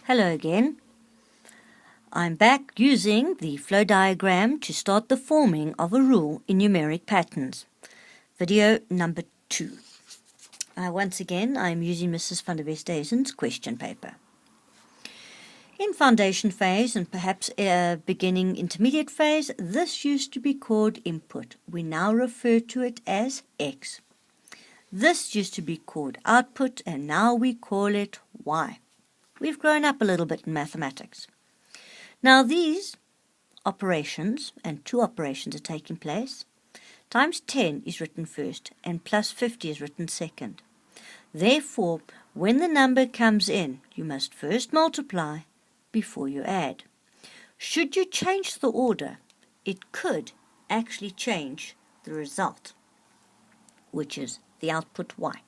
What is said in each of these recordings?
Hello again. I'm back using the flow diagram to start the forming of a rule in numeric patterns. Video number 2. Once again, I'm using Mrs. van der Westhuizen's question paper. In foundation phase and perhaps beginning intermediate phase, this used to be called input. We now refer to it as X. This used to be called output and now we call it Y. We've grown up a little bit in mathematics. Now these operations, and two operations are taking place, times 10 is written first and plus 50 is written second. Therefore, when the number comes in, you must first multiply before you add. Should you change the order, it could actually change the result, which is the output Y.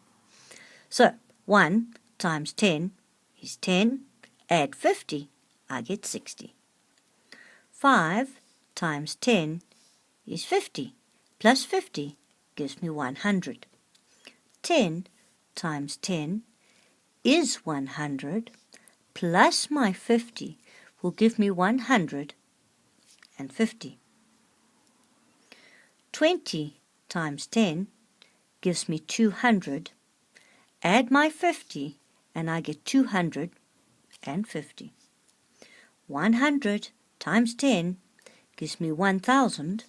So, 1 times 10 is 10, add 50, I get 60. 5 times 10 is 50, plus 50 gives me 100. 10 times 10 is 100, plus my 50 will give me 150. 20 times 10 gives me 200, add my 50 and I get 250. 100 times 10 gives me 1000.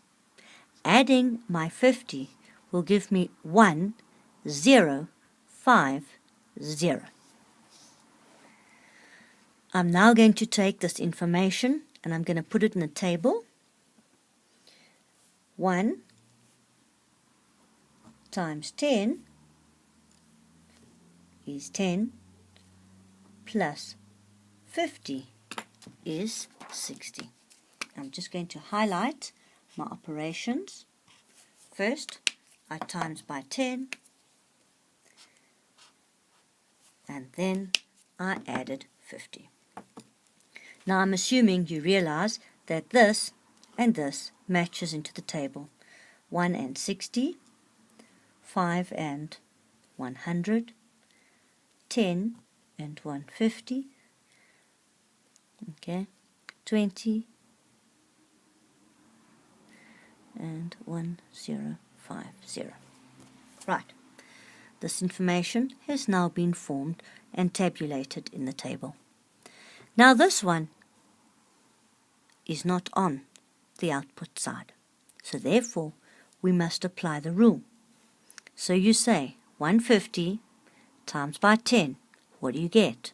Adding my 50 will give me 1050. I'm now going to take this information and I'm going to put it in a table. 1 times 10 is 10. Plus 50 is 60. I'm just going to highlight my operations. First, I times by 10, and then I added 50. Now I'm assuming you realize that this and this matches into the table. 1 and 60, 5 and 100, 10 and 150, okay, 20 and 1050. Right, this information has now been formed and tabulated in the table. Now this one is not on the output side, so therefore we must apply the rule. So you say 150 times by 10. What do you get?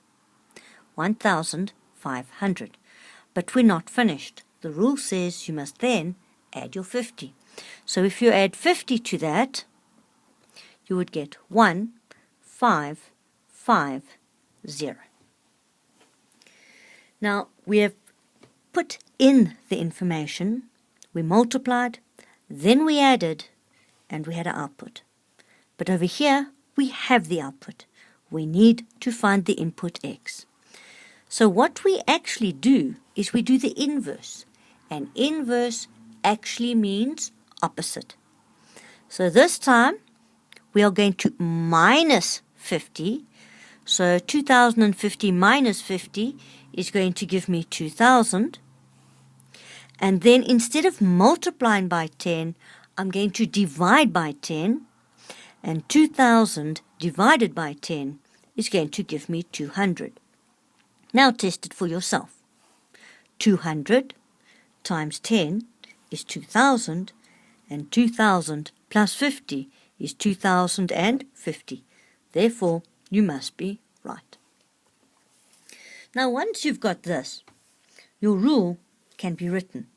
1,500. But we're not finished. The rule says you must then add your 50. So if you add 50 to that, you would get 1550. Now we have put in the information, we multiplied, then we added, and we had an output. But over here, we have the output. We need to find the input X. So what we actually do is we do the inverse. And inverse actually means opposite. So this time we are going to minus 50. So 2050 minus 50 is going to give me 2000. And then instead of multiplying by 10, I'm going to divide by 10. And 2000 divided by 10 is going to give me 200. Now test it for yourself. 200 times 10 is 2000, and 2000 plus 50 is 2050. Therefore, you must be right. Now once you've got this, your rule can be written.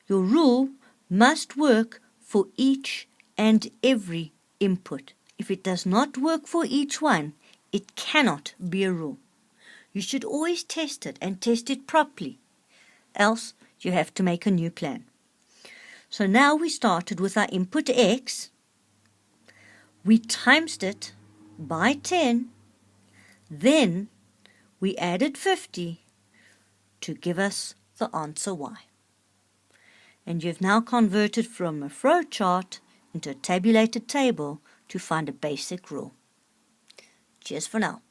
Your rule must work for each and every input. If it does not work for each one, it cannot be a rule. You should always test it and test it properly. Else, you have to make a new plan. So now we started with our input X. We times it by 10. Then we added 50 to give us the answer Y. And you've now converted from a flow chart into a tabulated table to find a basic rule. Cheers for now.